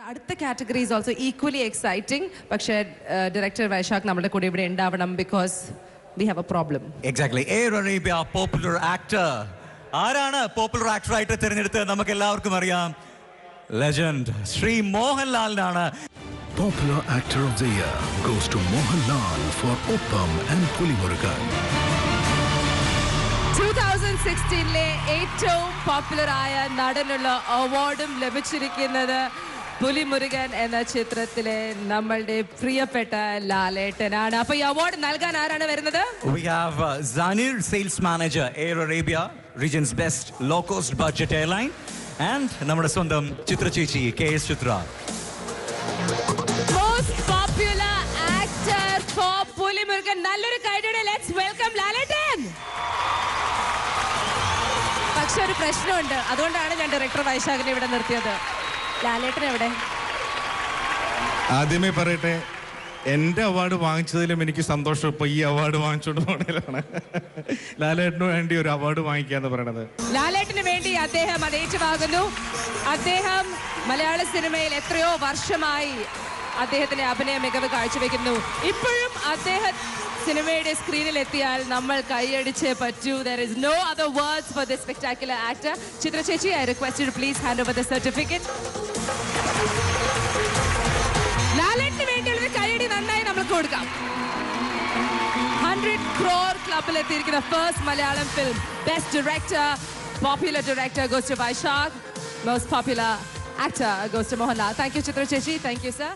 അടുത്ത category is also equally exciting. പക്ഷേ director Vaishakh നമ്മുടെ കൂടെ ഇവിടെ ഉണ്ടാവണം because we have a problem. Exactly. Air Arabia popular actor. ആരാണ് പോപ്പുലർ ആക്ടർ ആയിട്ട് തിരഞ്ഞെടുത്തത്? നമുക്ക് എല്ലാവർക്കും അറിയാം, ലെജൻഡ് ശ്രീ മോഹൻലാലിനാണ്. Popular Actor of the Year goes to Mohanlal for Oppam and Pulimurugan. 2016-ലെ ഏറ്റവും പോപ്പുലർ ആയ നടനുള്ള അവാർഡും ലഭിച്ചിരിക്കുന്നത് പുലിമുരുകൻ എന്ന ചിത്രത്തിലെ നമ്മളുടെ പ്രിയപ്പെട്ട ലാലേട്ടനാണ്. അപ്പൊ ഈ അവാർഡ് നൽകാൻ ആരാണ് വരുന്നത്? We have Zanir, sales manager, Air Arabia, region's best low-cost budget airline, and നമ്മുടെ സ്വന്തം ചിത്ര ചേച്ചി KS Chithra. Most popular actor for Pulimurugan. നല്ലൊരു കൈയടിയോടെ ലെറ്റ്സ് വെൽക്കം ലാലേട്ടൻ. പക്ഷെ ഒരു പ്രശ്നമുണ്ട്, അതുകൊണ്ടാണ് ഞാൻ ഡയറക്ടർ വൈശാഖിനെ ഇവിടെ നിർത്തിയത്. ലാലേട്ടൻ എവിടെ? ആദ്യമേ പറയട്ടെ, എൻ്റെ അവാർഡ് വാങ്ങിച്ചതിലും എനിക്ക് സന്തോഷം ഇപ്പൊ ഈ അവാർഡ് വാങ്ങിച്ചോണ്ട് പോണേലാണ്. ലാലേട്ടന് വേണ്ടി ഒരു അവാർഡ് വാങ്ങിക്കാന്ന് പറയണത്. ലാലേട്ടന് വേണ്ടി അദ്ദേഹം അത് ഏറ്റുവാകുന്നു. അദ്ദേഹം മലയാള സിനിമയിൽ എത്രയോ വർഷമായി അദ്ദേഹത്തിന്റെ അഭിനയ മികവ് കാഴ്ചവെക്കുന്നു. ഇപ്പോഴും അദ്ദേഹം സിനിമയുടെ സ്ക്രീനിൽ എത്തിയാൽ നമ്മൾ കൈയടിച്ചേ പറ്റൂ. There is no other words for this spectacular actor. ചിത്ര ചേച്ചി, I request you to please hand over the certificate. ലാലേട്ടന് വേണ്ടിയുള്ള കൈയടി നന്നായി നമുക്ക് കൊടുക്കാം. 100 crore ക്ലബിൽ എത്തിയിരിക്കുന്ന first Malayalam film best director, popular director goes to Vaishak, most popular actor goes to Mohanlal. Thank you, Chitra Chechi. Thank you, sir.